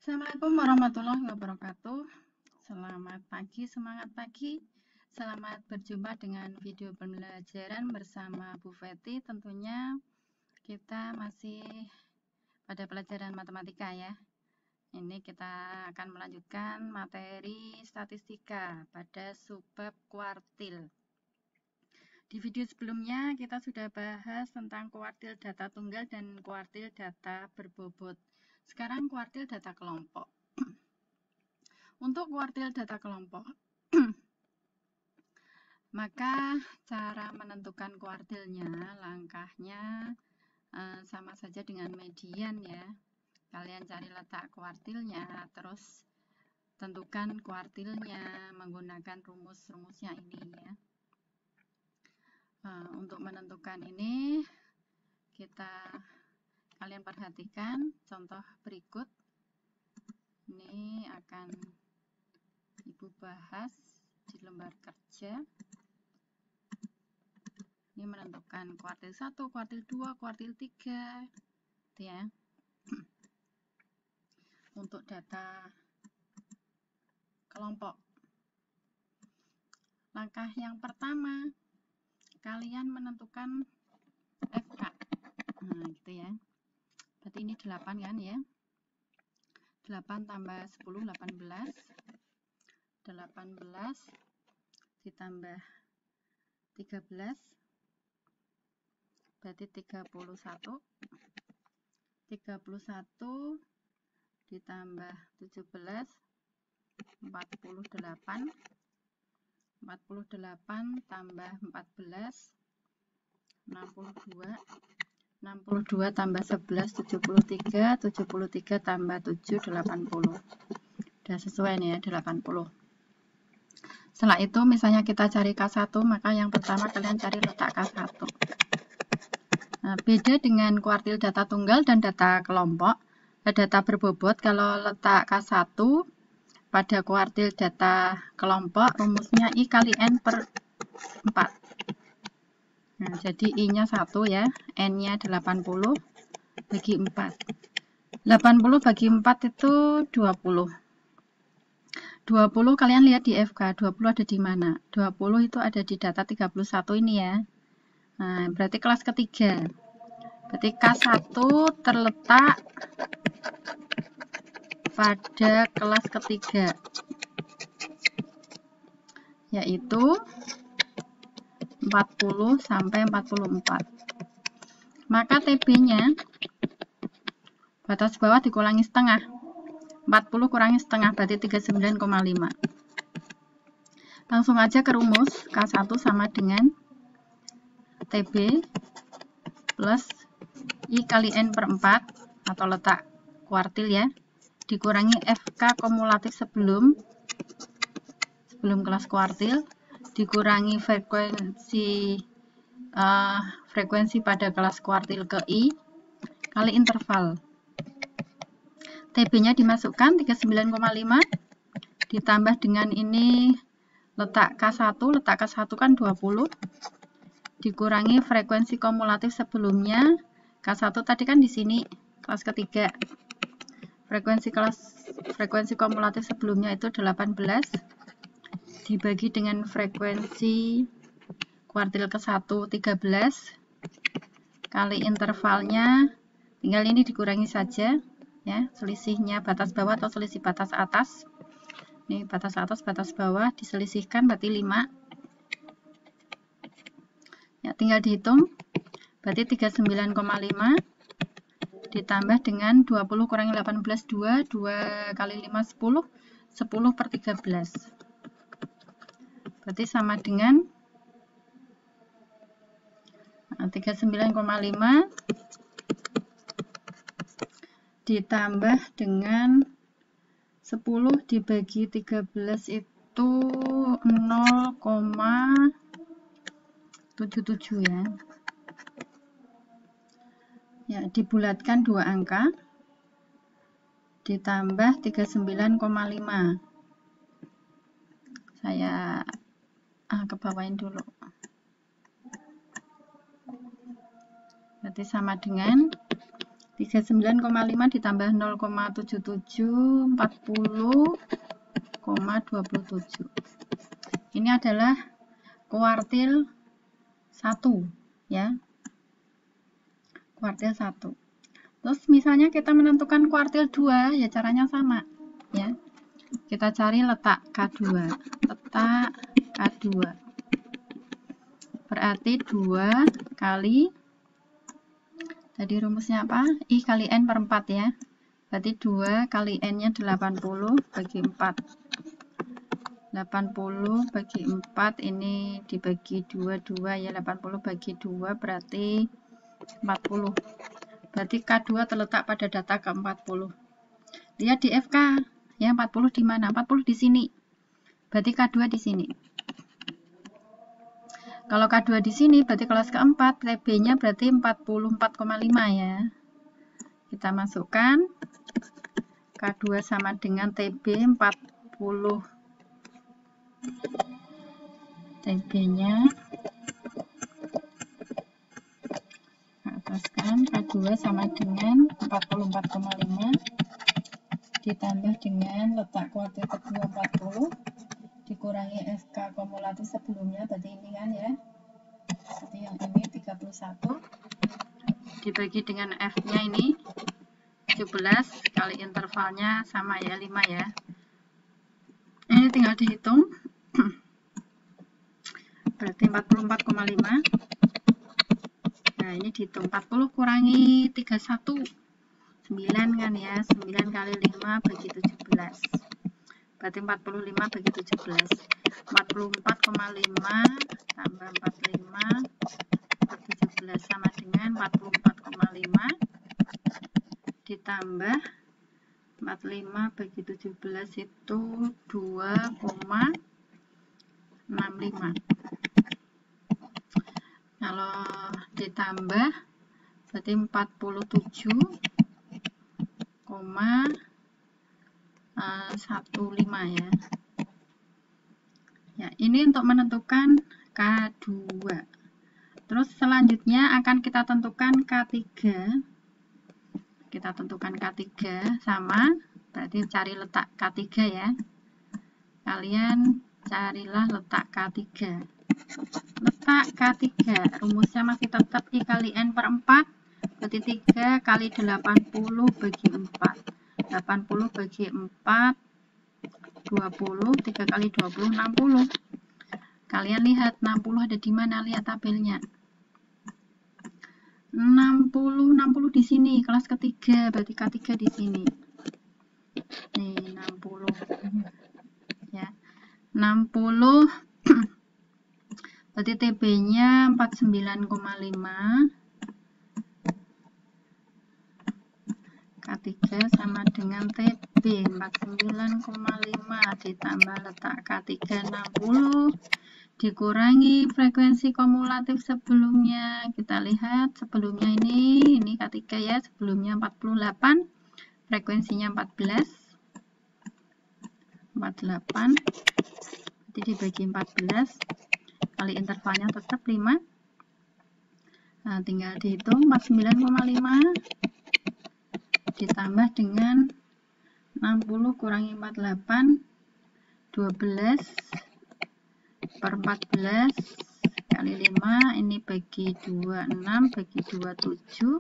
Assalamualaikum warahmatullahi wabarakatuh. Selamat pagi, semangat pagi. Selamat berjumpa dengan video pembelajaran bersama Bu Feti. Tentunya kita masih pada pelajaran matematika ya. Ini kita akan melanjutkan materi statistika pada subbab kuartil. Di video sebelumnya kita sudah bahas tentang kuartil data tunggal dan kuartil data berbobot. Sekarang kuartil data kelompok. Untuk kuartil data kelompok, maka cara menentukan kuartilnya, langkahnya sama saja dengan median ya. Kalian cari letak kuartilnya, terus tentukan kuartilnya menggunakan rumus-rumusnya ini ya. Untuk menentukan ini, kalian perhatikan contoh berikut. Ini akan Ibu bahas di lembar kerja. Ini menentukan kuartil 1, kuartil 2, kuartil 3 gitu ya. Untuk data kelompok, langkah yang pertama kalian menentukan FK. Nah gitu ya. Berarti ini 8 kan ya. 8 tambah 10, 18 ditambah 13 berarti 31 ditambah 17 48 tambah 14 62 tambah 11 73 tambah 7 80. Udah sesuai nih ya, 80. Setelah itu misalnya kita cari K1, maka yang pertama kalian cari letak K1. Nah, beda dengan kuartil data tunggal dan data kelompok, data berbobot. Kalau letak K1 pada kuartil data kelompok, rumusnya I kali N per 4. Nah, jadi I-nya 1 ya, N-nya 80 bagi 4. 80 bagi 4 itu 20. 20 kalian lihat di FK, 20 ada di mana? 20 itu ada di data 31 ini ya. Nah, berarti kelas ketiga. Berarti K1 terletak pada kelas ketiga, yaitu 40 sampai 44. Maka TB-nya batas bawah dikurangi setengah. 40 kurangi setengah berarti 39,5. Langsung aja ke rumus. K1 sama dengan TB plus I kali N per 4 atau letak kuartil ya, dikurangi FK kumulatif sebelum kelas kuartil, dikurangi frekuensi pada kelas kuartil ke I kali interval. TB-nya dimasukkan 39,5 ditambah dengan ini letak K1, letak K1 kan 20 dikurangi frekuensi kumulatif sebelumnya. K1 tadi kan di sini kelas ketiga. Frekuensi kumulatif sebelumnya itu 18 dibagi dengan frekuensi kuartil ke-1 13 kali intervalnya, tinggal ini dikurangi saja ya, selisihnya batas bawah atau selisih batas atas. Ini batas atas, batas bawah diselisihkan berarti 5. Ya, tinggal dihitung. Berarti 39,5 ditambah dengan 20 kurangi 18 2 kali 5 10 10 per 13. Berarti sama dengan 39,5 ditambah dengan 10 dibagi 13 itu 0,77 ya. Ya, dibulatkan 2 angka ditambah 39,5. Saya kebawain dulu. Berarti sama dengan 39,5 ditambah 0,77 40,27. Ini adalah kuartil 1 ya. Kuartil 1. Terus misalnya kita menentukan kuartil 2 ya caranya sama ya. Kita cari letak K2. Letak K2. Berarti 2 kali, tadi rumusnya apa? I kali N per 4 ya. Berarti 2 kali N-nya 80 bagi 4. 80 bagi 4 ini dibagi 2 ya. 80 bagi 2 berarti 40. Berarti K2 terletak pada data ke-40. Lihat di FK ya, 40 di mana? 40 di sini. Berarti K2 di sini. Kalau K2 di sini berarti kelas keempat, TB-nya berarti 44,5 ya. Kita masukkan K2 sama dengan TB 40. TB-nya ataskan K2 sama dengan 44,5 ditambah dengan letak kuartil kedua 40 dikurangi FK kumulatif sebelumnya, berarti ini kan ya, berarti yang ini 31 dibagi dengan F-nya ini 17 kali intervalnya sama ya, 5 ya. Ini tinggal dihitung. Berarti 44,5. Nah, ini dihitung 40 kurangi 31. 9 kan ya, 9 kali 5 bagi 17. Berarti 45 bagi 17. 44,5 tambah 45 per 17 sama dengan 44,5 ditambah 45 bagi 17 itu 2,65. Kalau ditambah berarti 47,15 ya. Ya, ini untuk menentukan K2. Terus selanjutnya akan kita tentukan K3. Kita tentukan K3 sama, berarti cari letak K3 ya. Kalian carilah letak K3. Letak K3, rumusnya masih tetap I kali N per 4, berarti 3 kali 80 bagi 4. 80 bagi 4, 20, 3 kali 20, 60. Kalian lihat 60 ada di mana, lihat tabelnya. 60 di sini, kelas ketiga, berarti K3 di sini. Nih, 60. Ya. 60 berarti TB-nya 49,5. K3 sama dengan TB 49,5 ditambah letak K3 60 dikurangi frekuensi kumulatif sebelumnya. Kita lihat sebelumnya ini K3 ya, sebelumnya 48, frekuensinya 14. 48 jadi dibagi 14 kali intervalnya tetap 5. Nah, tinggal dihitung 49,5 ditambah dengan 60 kurangi 48, 12 per 14 kali 5, ini bagi 26 bagi 27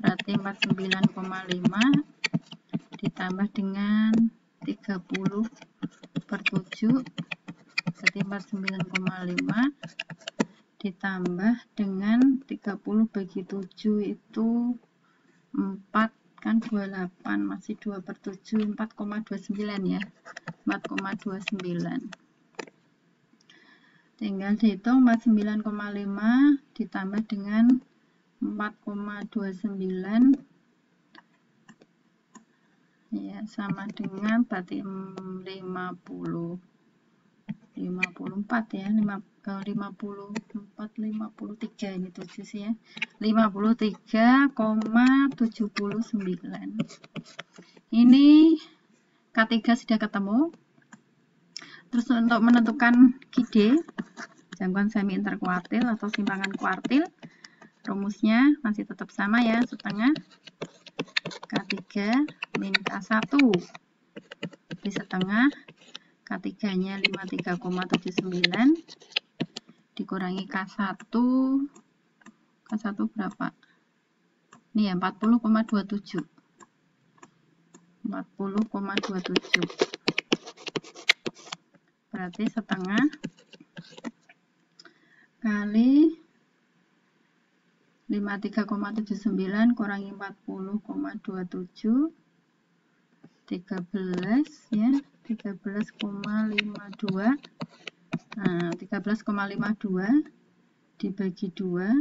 berarti 49,5 ditambah dengan 30 per 7 berarti 49,5 ditambah dengan 30 bagi 7 itu 4 kan 28, masih 2 per 7, 4,29 ya, 4,29. Tinggal dihitung 49,5 ditambah dengan 4,29 ya, sama dengan berarti 54 ya, 53 ini 7 sih ya, 53,79. Ini K3 sudah ketemu. Terus untuk menentukan KD, jangkauan semi interkuartil atau simpangan kuartil, rumusnya masih tetap sama ya, setengah K3 min K1 di setengah, K3-nya 53,79 dikurangi K1 berapa? Ini ya 40,27 berarti setengah kali 53,79 kurangi 40,27 13 ya, 13,52. Nah, 13,52 dibagi 2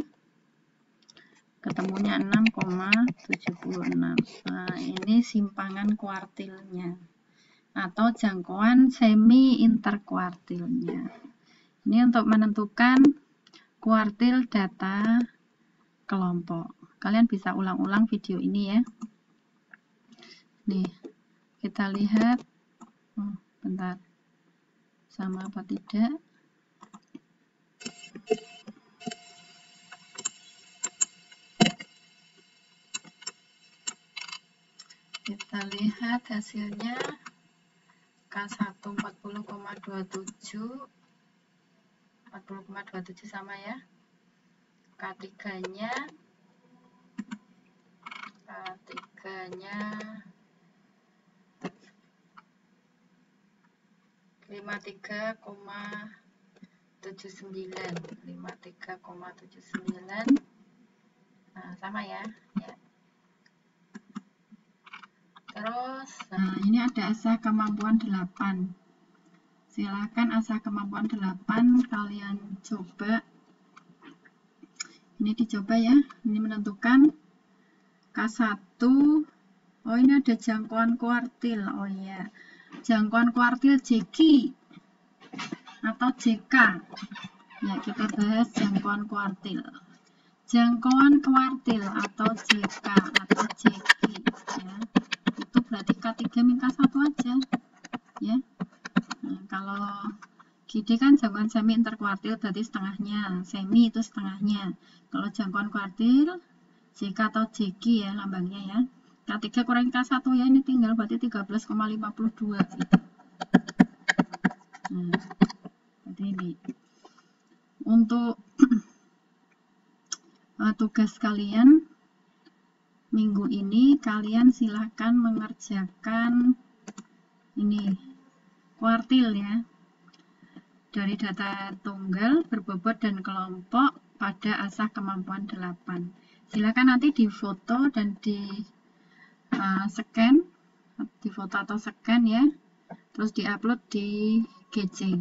ketemunya 6,76. Nah, ini simpangan kuartilnya atau jangkauan semi interkuartilnya. Ini untuk menentukan kuartil data kelompok. Kalian bisa ulang-ulang video ini ya. Nih, kita lihat. Oh, bentar. Sama apa tidak? Kita lihat hasilnya. K1 40,27 sama ya. K3-nya 53,79. Nah, sama ya. Terus, nah ini ada asah kemampuan 8. Silakan asah kemampuan 8 kalian coba. Ini dicoba ya. Ini menentukan K1. Oh, ini ada jangkauan kuartil. Oh iya. Jangkauan kuartil JQ atau JK. Ya, kita bahas jangkauan kuartil. Jangkauan kuartil atau JK atau JQ ya. Itu berarti K3 min K1 aja. Ya. Nah, kalau GD kan jangkauan semi interkuartil berarti setengahnya, semi itu setengahnya. Kalau jangkauan kuartil JK atau JQ ya lambangnya ya. K3 kurangi K1 ya, ini tinggal berarti 13,52 gitu. Nah, berarti ini. Untuk tugas kalian minggu ini, kalian silahkan mengerjakan ini kuartil ya. Dari data tunggal, berbobot, dan kelompok pada asah kemampuan 8. Silakan nanti difoto dan di scan, difoto atau scan ya, terus diupload di GC.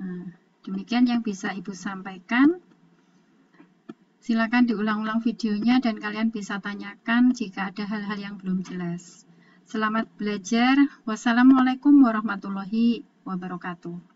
Nah, demikian yang bisa Ibu sampaikan. Silakan diulang-ulang videonya dan kalian bisa tanyakan jika ada hal-hal yang belum jelas. Selamat belajar. Wassalamualaikum warahmatullahi wabarakatuh.